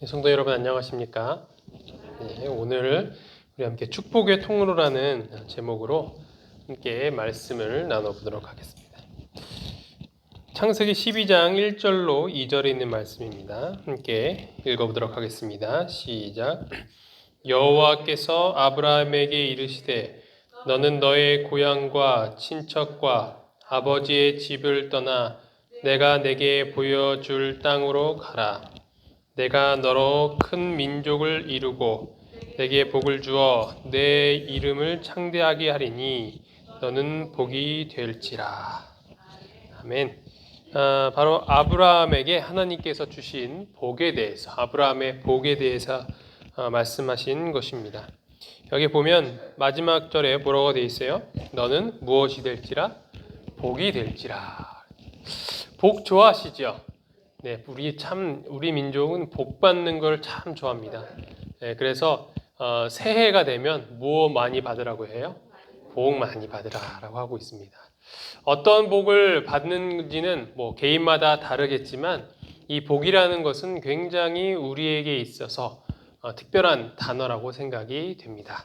성도 여러분 안녕하십니까? 오늘 우리 함께 축복의 통로라는 제목으로 함께 말씀을 나눠보도록 하겠습니다. 창세기 12장 1절로 2절에 있는 말씀입니다. 함께 읽어보도록 하겠습니다. 시작. 여호와께서 아브라함에게 이르시되 너는 너의 고향과 친척과 아버지의 집을 떠나 내가 내게 보여줄 땅으로 가라. 내가 너로 큰 민족을 이루고 내게 복을 주어 내 이름을 창대하게 하리니 너는 복이 될지라. 아멘. 바로 아브라함에게 하나님께서 주신 복에 대해서, 아브라함의 복에 대해서 말씀하신 것입니다. 여기 보면 마지막 절에 뭐라고 되어 있어요? 너는 무엇이 될지라? 복이 될지라. 복 좋아하시죠? 네, 우리 민족은 복 받는 걸 참 좋아합니다. 네, 그래서 새해가 되면 무엇 많이 받으라고 해요? 복 많이 받으라라고 하고 있습니다. 어떤 복을 받는지는 개인마다 다르겠지만 이 복이라는 것은 굉장히 우리에게 있어서 특별한 단어라고 생각이 됩니다.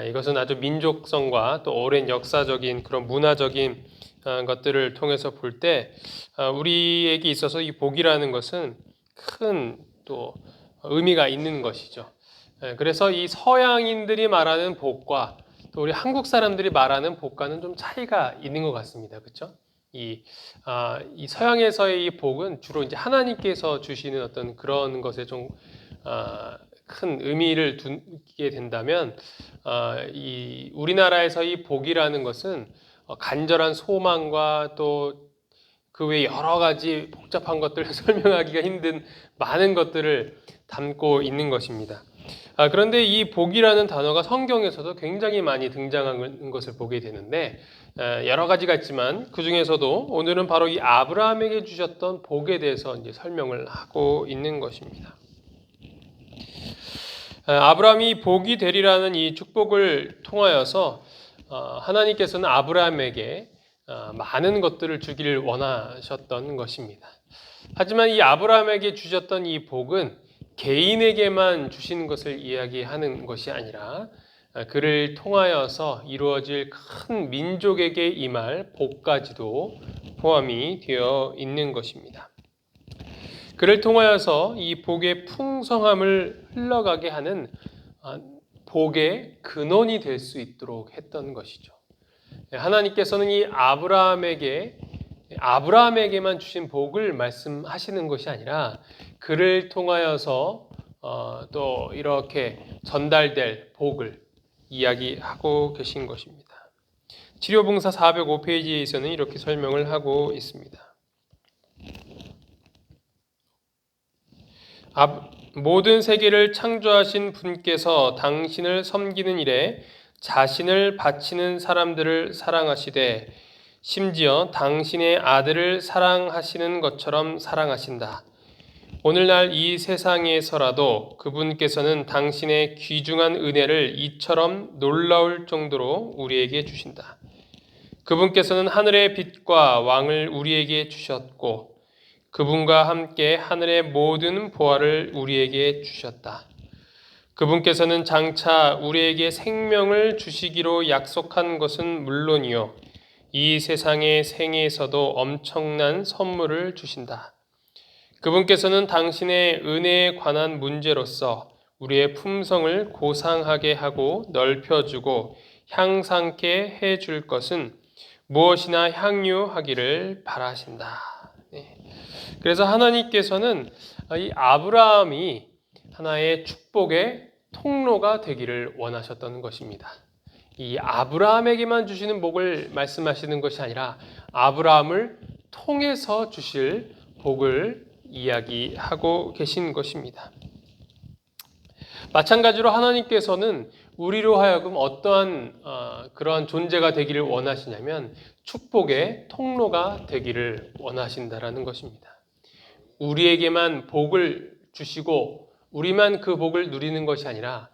이것은 아주 민족성과 또 오랜 역사적인 그런 문화적인 것들을 통해서 볼 때 우리에게 있어서 이 복이라는 것은 큰 또 의미가 있는 것이죠. 그래서 이 서양인들이 말하는 복과 또 우리 한국 사람들이 말하는 복과는 좀 차이가 있는 것 같습니다. 그렇죠? 이 서양에서의 이 복은 주로 이제 하나님께서 주시는 어떤 그런 것에 좀 큰 의미를 두게 된다면 이 우리나라에서 이 복이라는 것은 간절한 소망과 또 그 외 여러 가지 복잡한 것들을 설명하기가 힘든 많은 것들을 담고 있는 것입니다. 그런데 이 복이라는 단어가 성경에서도 굉장히 많이 등장하는 것을 보게 되는데 여러 가지가 있지만 그 중에서도 오늘은 바로 이 아브라함에게 주셨던 복에 대해서 이제 설명을 하고 있는 것입니다. 아브라함이 복이 되리라는 이 축복을 통하여서 하나님께서는 아브라함에게 많은 것들을 주기를 원하셨던 것입니다. 하지만 이 아브라함에게 주셨던 이 복은 개인에게만 주시는 것을 이야기하는 것이 아니라 그를 통하여서 이루어질 큰 민족에게 임할 복까지도 포함이 되어 있는 것입니다. 그를 통하여서 이 복의 풍성함을 흘러가게 하는 복의 근원이 될 수 있도록 했던 것이죠. 하나님께서는 이 아브라함에게만 주신 복을 말씀하시는 것이 아니라 그를 통하여서 또 이렇게 전달될 복을 이야기하고 계신 것입니다. 치료봉사 405페이지에서는 이렇게 설명을 하고 있습니다. 모든 세계를 창조하신 분께서 당신을 섬기는 일에 자신을 바치는 사람들을 사랑하시되 심지어 당신의 아들을 사랑하시는 것처럼 사랑하신다. 오늘날 이 세상에서라도 그분께서는 당신의 귀중한 은혜를 이처럼 놀라울 정도로 우리에게 주신다. 그분께서는 하늘의 빛과 왕을 우리에게 주셨고 그분과 함께 하늘의 모든 보화를 우리에게 주셨다. 그분께서는 장차 우리에게 생명을 주시기로 약속한 것은 물론이요, 이 세상의 생에서도 엄청난 선물을 주신다. 그분께서는 당신의 은혜에 관한 문제로서 우리의 품성을 고상하게 하고 넓혀주고 향상케 해줄 것은 무엇이나 향유하기를 바라신다. 그래서 하나님께서는 이 아브라함이 하나의 축복의 통로가 되기를 원하셨던 것입니다. 이 아브라함에게만 주시는 복을 말씀하시는 것이 아니라 아브라함을 통해서 주실 복을 이야기하고 계신 것입니다. 마찬가지로 하나님께서는 우리로 하여금 어떠한 그러한 존재가 되기를 원하시냐면 축복의 통로가 되기를 원하신다라는 것입니다. 우리에게만 복을 주시고 우리만 그 복을 누리는 것이 아니라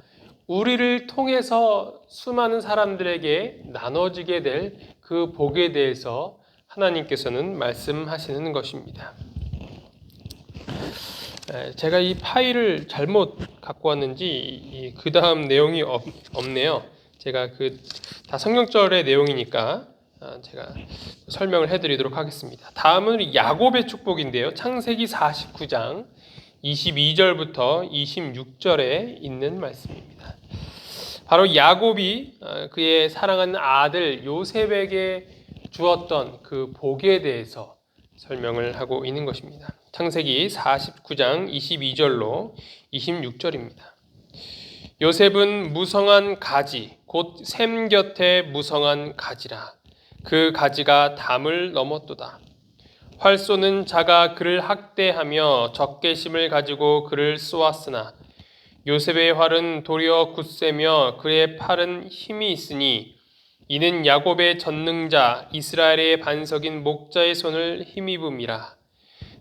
우리를 통해서 수많은 사람들에게 나눠지게 될 그 복에 대해서 하나님께서는 말씀하시는 것입니다. 제가 이 파일을 잘못 갖고 왔는지 그 다음 내용이 없네요. 제가 다 성경절의 내용이니까 제가 설명을 해드리도록 하겠습니다. 다음은 야곱의 축복인데요. 창세기 49장 22절부터 26절에 있는 말씀입니다. 바로 야곱이 그의 사랑하는 아들 요셉에게 주었던 그 복에 대해서 설명을 하고 있는 것입니다. 창세기 49장 22절로 26절입니다. 요셉은 무성한 가지, 곧 샘 곁에 무성한 가지라. 그 가지가 담을 넘었도다. 활 쏘는 자가 그를 학대하며 적개심을 가지고 그를 쏘았으나 요셉의 활은 도리어 굳세며 그의 팔은 힘이 있으니 이는 야곱의 전능자 이스라엘의 반석인 목자의 손을 힘입음이라.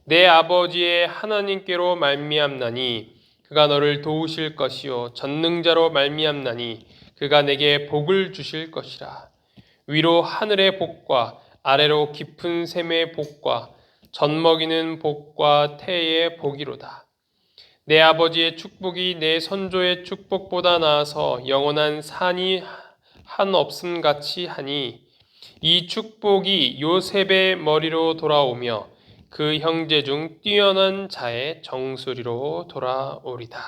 내 아버지의 하나님께로 말미암나니 그가 너를 도우실 것이요 전능자로 말미암나니 그가 내게 복을 주실 것이라. 위로 하늘의 복과 아래로 깊은 샘의 복과 젖먹이는 복과 태의 복이로다. 내 아버지의 축복이 내 선조의 축복보다 나아서 영원한 산이 한없음 같이 하니 이 축복이 요셉의 머리로 돌아오며 그 형제 중 뛰어난 자의 정수리로 돌아오리다.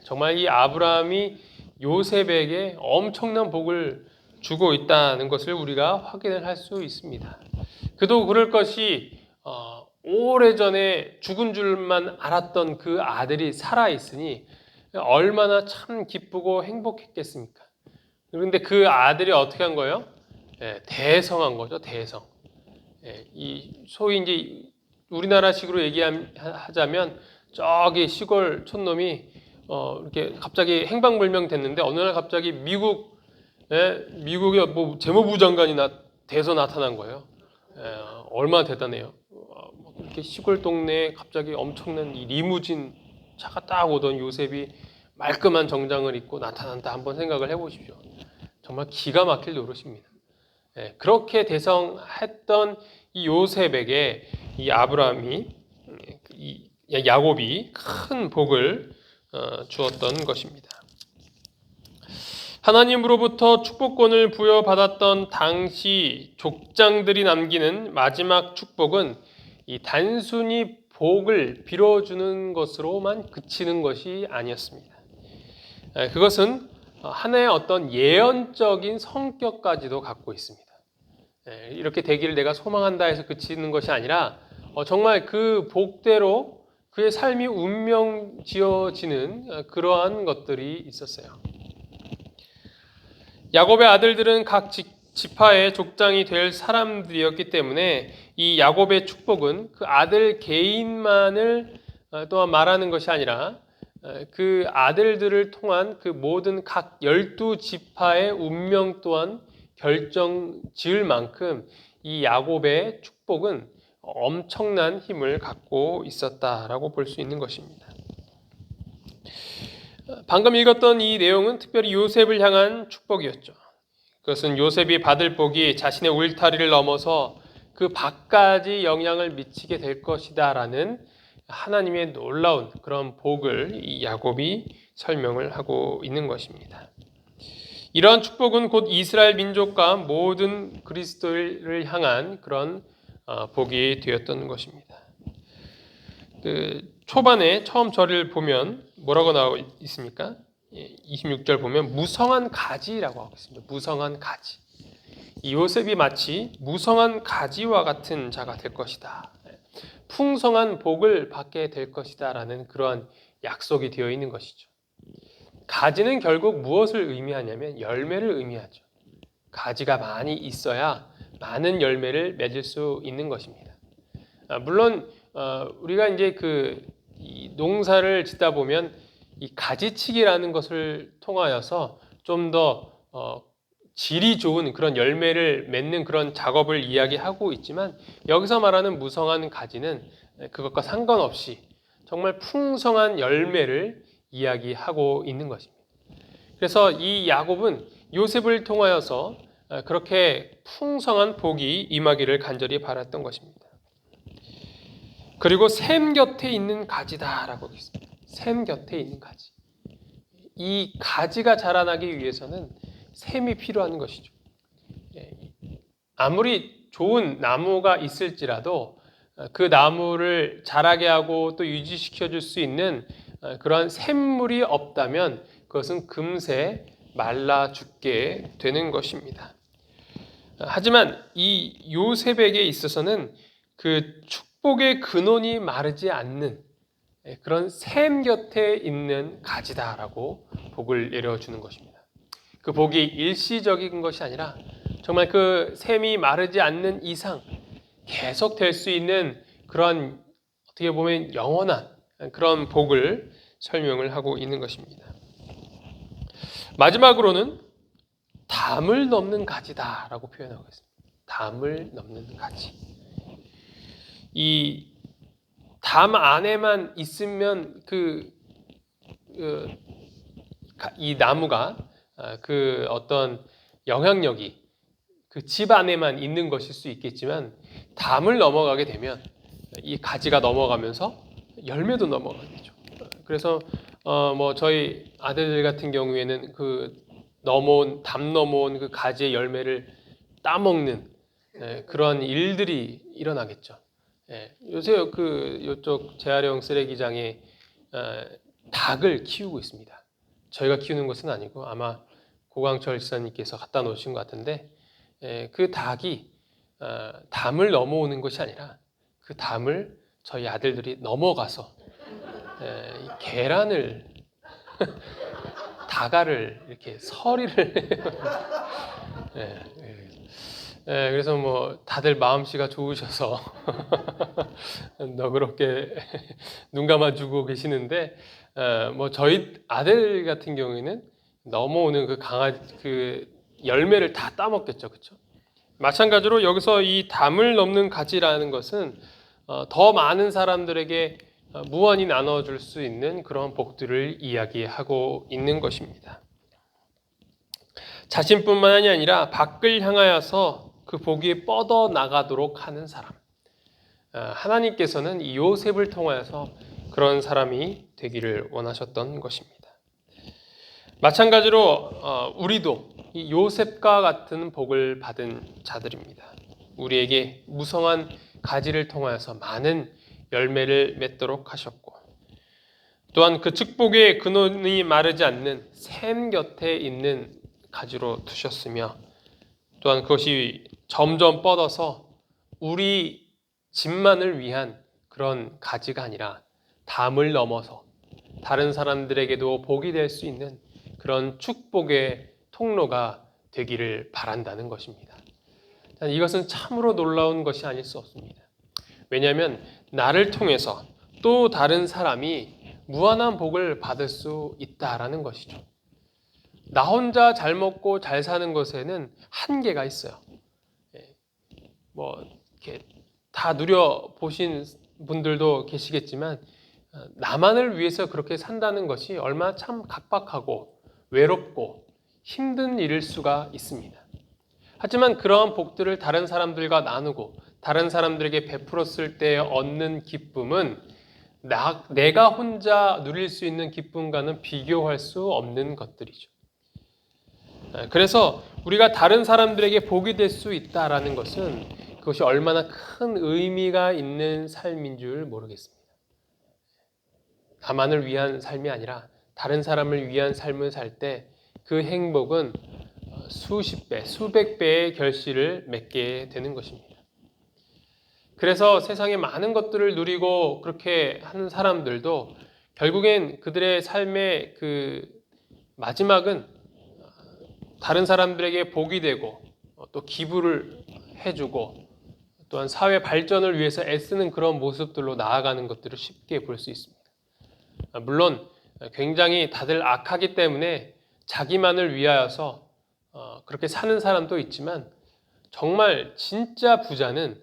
정말 이 아브라함이 요셉에게 엄청난 복을 주고 있다는 것을 우리가 확인을 할 수 있습니다. 그도 그럴 것이 오래전에 죽은 줄만 알았던 그 아들이 살아있으니 얼마나 참 기쁘고 행복했겠습니까? 그런데 그 아들이 어떻게 한 거예요? 대성한 거죠, 대성. 이 소위 이제 우리나라식으로 얘기하자면 저기 시골 촌놈이 이렇게 갑자기 행방불명 됐는데 어느 날 갑자기 미국의 뭐 재무부 장관이 돼서 나타난 거예요. 얼마나 대단해요. 이렇게 시골 동네에 갑자기 엄청난 이 리무진 차가 딱 오던 요셉이 말끔한 정장을 입고 나타난다. 한번 생각을 해보십시오. 정말 기가 막힐 노릇입니다. 그렇게 대성했던 이 요셉에게 이 아브라함이 야곱이 큰 복을 주었던 것입니다. 하나님으로부터 축복권을 부여받았던 당시 족장들이 남기는 마지막 축복은 이 단순히 복을 빌어주는 것으로만 그치는 것이 아니었습니다. 그것은 하나의 어떤 예언적인 성격까지도 갖고 있습니다. 이렇게 되기를 내가 소망한다 해서 그치는 것이 아니라 정말 그 복대로 그의 삶이 운명 지어지는 그러한 것들이 있었어요. 야곱의 아들들은 각 지파의 족장이 될 사람들이었기 때문에 이 야곱의 축복은 그 아들 개인만을 또한 말하는 것이 아니라 그 아들들을 통한 그 모든 각 12지파의 운명 또한 결정 지을 만큼 이 야곱의 축복은 엄청난 힘을 갖고 있었다라고 볼 수 있는 것입니다. 방금 읽었던 이 내용은 특별히 요셉을 향한 축복이었죠. 그것은 요셉이 받을 복이 자신의 울타리를 넘어서 그 밖까지 영향을 미치게 될 것이다라는 하나님의 놀라운 그런 복을 이 야곱이 설명을 하고 있는 것입니다. 이러한 축복은 곧 이스라엘 민족과 모든 그리스도를 향한 그런 복이 되었던 것입니다. 초반에 처음 절을 보면 뭐라고 나와 있습니까? 26절 보면 무성한 가지라고 하고 있습니다. 무성한 가지. 이 요셉이 마치 무성한 가지와 같은 자가 될 것이다. 풍성한 복을 받게 될 것이다 라는 그러한 약속이 되어 있는 것이죠. 가지는 결국 무엇을 의미하냐면 열매를 의미하죠. 가지가 많이 있어야 많은 열매를 맺을 수 있는 것입니다. 물론 우리가 이제 이 농사를 짓다 보면 이 가지치기라는 것을 통하여서 좀 더 질이 좋은 그런 열매를 맺는 그런 작업을 이야기하고 있지만 여기서 말하는 무성한 가지는 그것과 상관없이 정말 풍성한 열매를 이야기하고 있는 것입니다. 그래서 이 야곱은 요셉을 통하여서 그렇게 풍성한 복이 임하기를 간절히 바랐던 것입니다. 그리고 샘 곁에 있는 가지다라고 했습니다. 샘 곁에 있는 가지. 이 가지가 자라나기 위해서는 샘이 필요한 것이죠. 아무리 좋은 나무가 있을지라도 그 나무를 자라게 하고 또 유지시켜 줄 수 있는 그러한 샘물이 없다면 그것은 금세 말라 죽게 되는 것입니다. 하지만 이 요셉에게 있어서는 그 축복의 근원이 마르지 않는 그런 샘 곁에 있는 가지다라고 복을 내려주는 것입니다. 그 복이 일시적인 것이 아니라 정말 그 샘이 마르지 않는 이상 계속 될 수 있는 그런 어떻게 보면 영원한 그런 복을 설명을 하고 있는 것입니다. 마지막으로는 담을 넘는 가지다라고 표현하고 있습니다. 담을 넘는 가지. 이 담 안에만 있으면 이 나무가 그 어떤 영향력이 그 집 안에만 있는 것일 수 있겠지만 담을 넘어가게 되면 이 가지가 넘어가면서 열매도 넘어가게 되죠. 그래서 뭐 저희 아들들 같은 경우에는 담 넘어온 그 가지의 열매를 따먹는 그런 일들이 일어나겠죠. 요새 요쪽 재활용 쓰레기장에 닭을 키우고 있습니다. 저희가 키우는 것은 아니고 아마 고광철 지사님께서 갖다 놓으신 것 같은데 그 닭이 담을 넘어오는 것이 아니라 그 담을 저희 아들들이 넘어가서 계란을 다가를 이렇게 서리를 그래서 뭐 다들 마음씨가 좋으셔서 너그럽게 눈 감아주고 계시는데 뭐 저희 아들 같은 경우에는 넘어오는 그 열매를 다 따먹겠죠, 그렇죠? 마찬가지로 여기서 이 담을 넘는 가지라는 것은 더 많은 사람들에게 무한히 나눠줄 수 있는 그런 복들을 이야기하고 있는 것입니다. 자신뿐만이 아니라 밖을 향하여서 그 복이 뻗어 나가도록 하는 사람. 하나님께서는 이 요셉을 통하여서 그런 사람이 되기를 원하셨던 것입니다. 마찬가지로 우리도 이 요셉과 같은 복을 받은 자들입니다. 우리에게 무성한 가지를 통하여서 많은 열매를 맺도록 하셨고 또한 그 축복의 근원이 마르지 않는 샘 곁에 있는 가지로 두셨으며 또한 그것이 점점 뻗어서 우리 집만을 위한 그런 가지가 아니라 담을 넘어서 다른 사람들에게도 복이 될 수 있는 그런 축복의 통로가 되기를 바란다는 것입니다. 이것은 참으로 놀라운 것이 아닐 수 없습니다. 왜냐하면 나를 통해서 또 다른 사람이 무한한 복을 받을 수 있다라는 것이죠. 나 혼자 잘 먹고 잘 사는 것에는 한계가 있어요. 뭐 이렇게 다 누려 보신 분들도 계시겠지만 나만을 위해서 그렇게 산다는 것이 얼마나 참 각박하고 외롭고 힘든 일일 수가 있습니다. 하지만 그러한 복들을 다른 사람들과 나누고 다른 사람들에게 베풀었을 때 얻는 기쁨은 내가 혼자 누릴 수 있는 기쁨과는 비교할 수 없는 것들이죠. 그래서 우리가 다른 사람들에게 복이 될 수 있다라는 것은 그것이 얼마나 큰 의미가 있는 삶인 줄 모르겠습니다. 나만을 위한 삶이 아니라 다른 사람을 위한 삶을 살 때 그 행복은 수십 배, 수백 배의 결실을 맺게 되는 것입니다. 그래서 세상에 많은 것들을 누리고 그렇게 하는 사람들도 결국엔 그들의 삶의 그 마지막은 다른 사람들에게 복이 되고 또 기부를 해주고 또한 사회 발전을 위해서 애쓰는 그런 모습들로 나아가는 것들을 쉽게 볼 수 있습니다. 물론 굉장히 다들 악하기 때문에 자기만을 위하여서 그렇게 사는 사람도 있지만 정말 진짜 부자는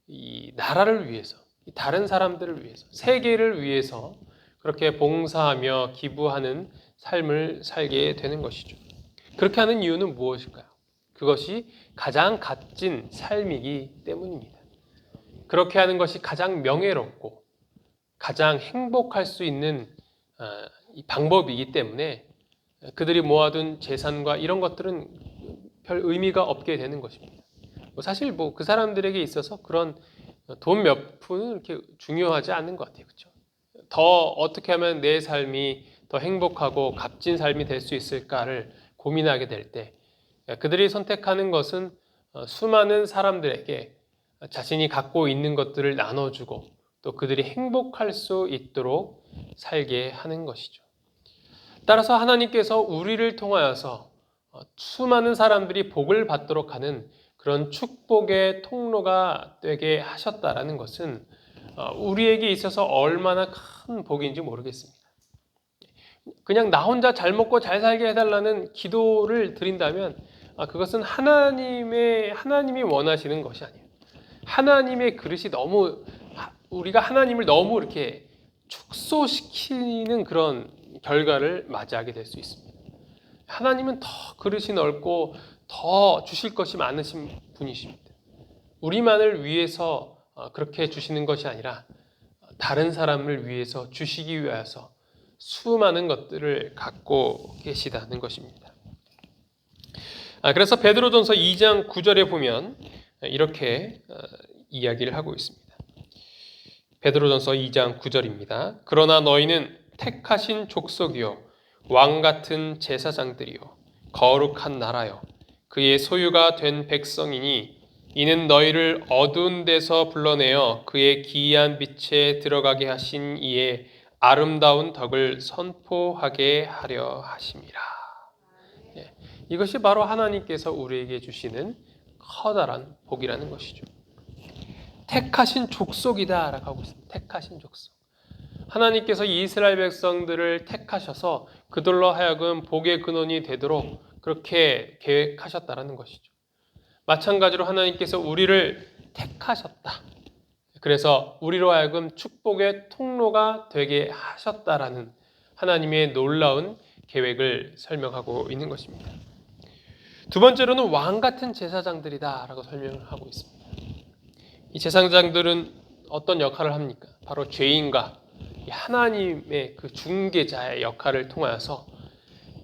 이 나라를 위해서, 다른 사람들을 위해서, 세계를 위해서 그렇게 봉사하며 기부하는 삶을 살게 되는 것이죠. 그렇게 하는 이유는 무엇일까요? 그것이 가장 값진 삶이기 때문입니다. 그렇게 하는 것이 가장 명예롭고 가장 행복할 수 있는 이 방법이기 때문에 그들이 모아둔 재산과 이런 것들은 별 의미가 없게 되는 것입니다. 사실 그 사람들에게 있어서 그런 돈 몇 푼은 이렇게 중요하지 않은 것 같아요. 그렇죠? 더 어떻게 하면 내 삶이 더 행복하고 값진 삶이 될 수 있을까를 고민하게 될 때 그들이 선택하는 것은 수많은 사람들에게 자신이 갖고 있는 것들을 나눠주고 또 그들이 행복할 수 있도록 살게 하는 것이죠. 따라서 하나님께서 우리를 통하여서 수많은 사람들이 복을 받도록 하는 그런 축복의 통로가 되게 하셨다라는 것은 우리에게 있어서 얼마나 큰 복인지 모르겠습니다. 그냥 나 혼자 잘 먹고 잘 살게 해달라는 기도를 드린다면 그것은 하나님이 원하시는 것이 아니에요. 하나님의 그릇이 우리가 하나님을 너무 이렇게 축소시키는 그런 결과를 맞이하게 될 수 있습니다. 하나님은 더 그릇이 넓고 더 주실 것이 많으신 분이십니다. 우리만을 위해서 그렇게 주시는 것이 아니라 다른 사람을 위해서 주시기 위해서 수많은 것들을 갖고 계시다는 것입니다. 그래서 베드로전서 2장 9절에 보면 이렇게 이야기를 하고 있습니다. 베드로전서 2장 9절입니다. 그러나 너희는 택하신 족속이요 왕 같은 제사장들이요 거룩한 나라요 그의 소유가 된 백성이니 이는 너희를 어두운 데서 불러내어 그의 기이한 빛에 들어가게 하신 이의 아름다운 덕을 선포하게 하려 하심이라. 이것이 바로 하나님께서 우리에게 주시는 커다란 복이라는 것이죠. 택하신 족속이다 라고 하고 있습니다. 택하신 족속. 하나님께서 이스라엘 백성들을 택하셔서 그들로 하여금 복의 근원이 되도록 그렇게 계획하셨다라는 것이죠. 마찬가지로 하나님께서 우리를 택하셨다. 그래서 우리로 하여금 축복의 통로가 되게 하셨다라는 하나님의 놀라운 계획을 설명하고 있는 것입니다. 두 번째로는 왕 같은 제사장들이다 라고 설명을 하고 있습니다. 이 제사장들은 어떤 역할을 합니까? 바로 죄인과 하나님의 그 중개자의 역할을 통하여서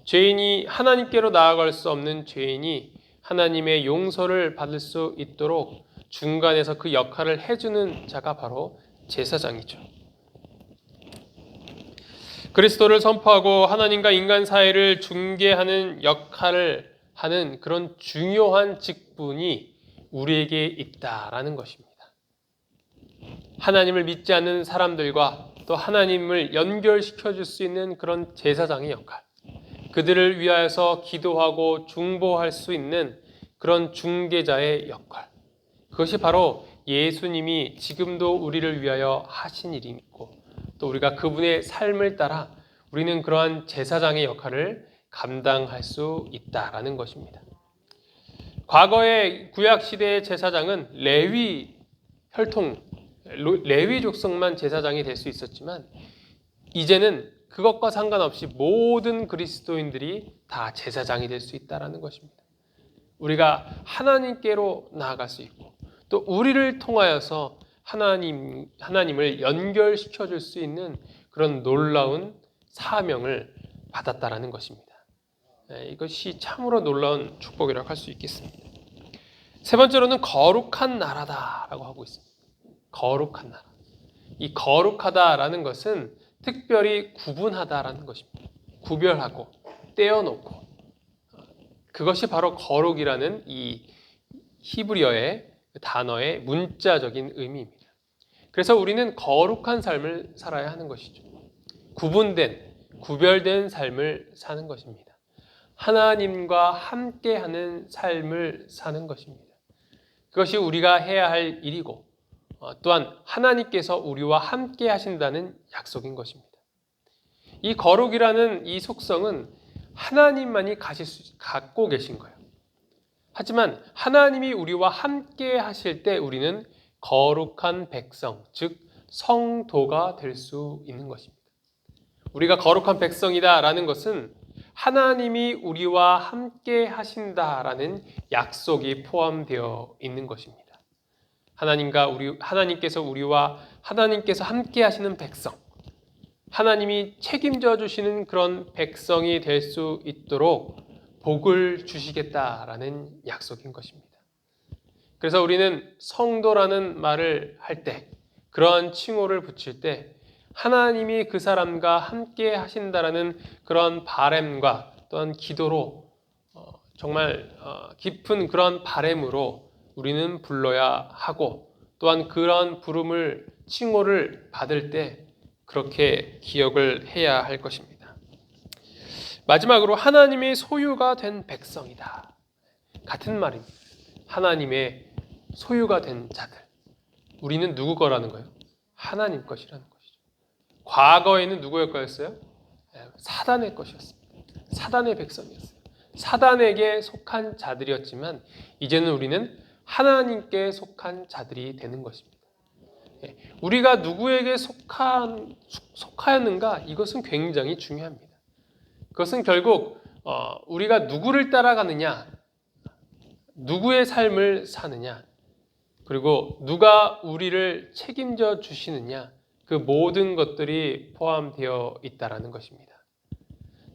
죄인이 하나님께로 나아갈 수 없는 죄인이 하나님의 용서를 받을 수 있도록 중간에서 그 역할을 해주는 자가 바로 제사장이죠. 그리스도를 선포하고 하나님과 인간 사이를 중개하는 역할을 하는 그런 중요한 직분이 우리에게 있다라는 것입니다. 하나님을 믿지 않는 사람들과 또 하나님을 연결시켜 줄 수 있는 그런 제사장의 역할, 그들을 위하여서 기도하고 중보할 수 있는 그런 중개자의 역할, 그것이 바로 예수님이 지금도 우리를 위하여 하신 일이고 또 우리가 그분의 삶을 따라 우리는 그러한 제사장의 역할을 감당할 수 있다라는 것입니다. 과거의 구약시대의 제사장은 레위 족속만 제사장이 될 수 있었지만 이제는 그것과 상관없이 모든 그리스도인들이 다 제사장이 될 수 있다는 것입니다. 우리가 하나님께로 나아갈 수 있고 또 우리를 통하여서 하나님을 연결시켜 줄 수 있는 그런 놀라운 사명을 받았다라는 것입니다. 이것이 참으로 놀라운 축복이라고 할 수 있겠습니다. 세 번째로는 거룩한 나라다라고 하고 있습니다. 거룩한 나라. 이 거룩하다라는 것은 특별히 구분하다라는 것입니다. 구별하고 떼어놓고 그것이 바로 거룩이라는 이 히브리어의 단어의 문자적인 의미입니다. 그래서 우리는 거룩한 삶을 살아야 하는 것이죠. 구별된 삶을 사는 것입니다. 하나님과 함께하는 삶을 사는 것입니다. 그것이 우리가 해야 할 일이고 또한 하나님께서 우리와 함께 하신다는 약속인 것입니다. 이 거룩이라는 이 속성은 하나님만이 갖고 계신 거예요. 하지만 하나님이 우리와 함께 하실 때 우리는 거룩한 백성, 즉 성도가 될 수 있는 것입니다. 우리가 거룩한 백성이다라는 것은 하나님이 우리와 함께 하신다라는 약속이 포함되어 있는 것입니다. 하나님께서 우리와 하나님께서 함께 하시는 백성, 하나님이 책임져 주시는 그런 백성이 될 수 있도록 복을 주시겠다라는 약속인 것입니다. 그래서 우리는 성도라는 말을 할 때, 그런 칭호를 붙일 때 하나님이 그 사람과 함께 하신다라는 그런 바램과 또한 기도로 정말 깊은 그런 바램으로 우리는 불러야 하고, 또한 그런 부름을 칭호를 받을 때 그렇게 기억을 해야 할 것입니다. 마지막으로 하나님의 소유가 된 백성이다. 같은 말입니다. 하나님의 소유가 된 자들. 우리는 누구 거라는 거예요? 하나님 것이라는 것이죠. 과거에는 누구의 거였어요? 사단의 것이었습니다. 사단의 백성이었어요. 사단에게 속한 자들이었지만 이제는 우리는 하나님께 속한 자들이 되는 것입니다. 우리가 누구에게 속하였는가? 이것은 굉장히 중요합니다. 그것은 결국 우리가 누구를 따라가느냐, 누구의 삶을 사느냐, 그리고 누가 우리를 책임져 주시느냐, 그 모든 것들이 포함되어 있다라는 것입니다.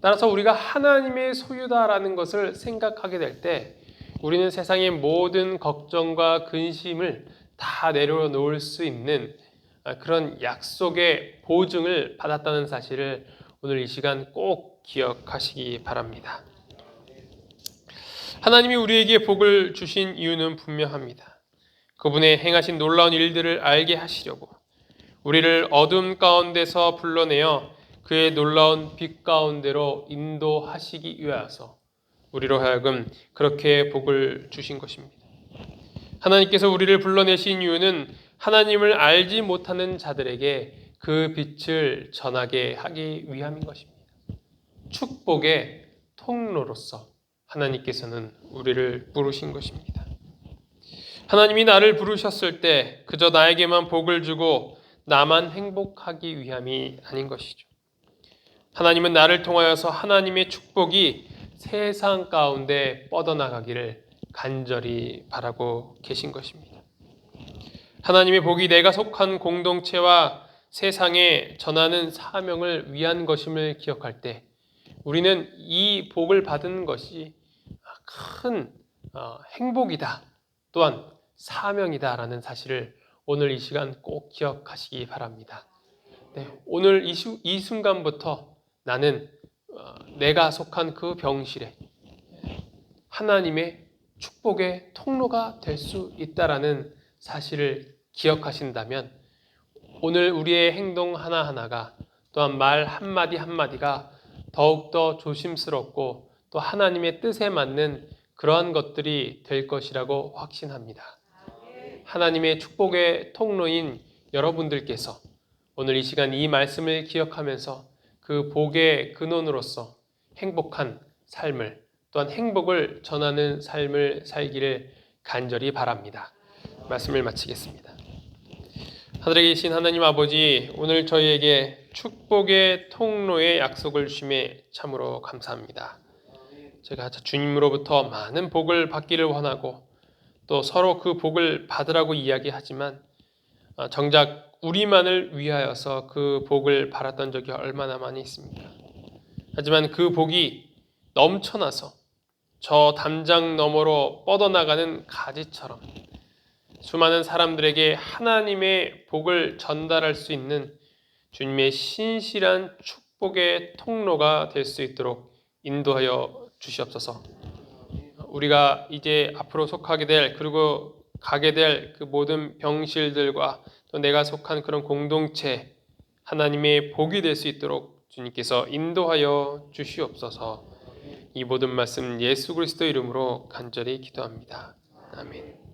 따라서 우리가 하나님의 소유다라는 것을 생각하게 될 때 우리는 세상의 모든 걱정과 근심을 다 내려놓을 수 있는 그런 약속의 보증을 받았다는 사실을 오늘 이 시간 꼭 기억하시기 바랍니다. 하나님이 우리에게 복을 주신 이유는 분명합니다. 그분의 행하신 놀라운 일들을 알게 하시려고 우리를 어둠 가운데서 불러내어 그의 놀라운 빛 가운데로 인도하시기 위하여서 우리로 하여금 그렇게 복을 주신 것입니다. 하나님께서 우리를 불러내신 이유는 하나님을 알지 못하는 자들에게 그 빛을 전하게 하기 위함인 것입니다. 축복의 통로로서 하나님께서는 우리를 부르신 것입니다. 하나님이 나를 부르셨을 때 그저 나에게만 복을 주고 나만 행복하기 위함이 아닌 것이죠. 하나님은 나를 통하여서 하나님의 축복이 세상 가운데 뻗어나가기를 간절히 바라고 계신 것입니다. 하나님의 복이 내가 속한 공동체와 세상에 전하는 사명을 위한 것임을 기억할 때 우리는 이 복을 받은 것이 큰 행복이다, 또한 사명이다라는 사실을 오늘 이 시간 꼭 기억하시기 바랍니다. 오늘 이 순간부터 나는 내가 속한 그 병실에 하나님의 축복의 통로가 될 수 있다라는 사실을 기억하신다면 오늘 우리의 행동 하나하나가 또한 말 한마디 한마디가 더욱더 조심스럽고 또 하나님의 뜻에 맞는 그러한 것들이 될 것이라고 확신합니다. 하나님의 축복의 통로인 여러분들께서 오늘 이 시간 이 말씀을 기억하면서 그 복의 근원으로서 행복한 삶을 또한 행복을 전하는 삶을 살기를 간절히 바랍니다. 말씀을 마치겠습니다. 하늘에 계신 하나님 아버지, 오늘 저희에게 축복의 통로의 약속을 주심에 참으로 감사합니다. 제가 주님으로부터 많은 복을 받기를 원하고 또 서로 그 복을 받으라고 이야기하지만 정작 우리만을 위하여서 그 복을 바랐던 적이 얼마나 많이 있습니까? 하지만 그 복이 넘쳐나서 저 담장 너머로 뻗어나가는 가지처럼 수많은 사람들에게 하나님의 복을 전달할 수 있는 주님의 신실한 축복의 통로가 될 수 있도록 인도하여 주시옵소서. 우리가 이제 앞으로 속하게 될 그리고 가게 될 그 모든 병실들과 또 내가 속한 그런 공동체 하나님의 복이 될 수 있도록 주님께서 인도하여 주시옵소서. 이 모든 말씀 예수 그리스도 이름으로 간절히 기도합니다. 아멘.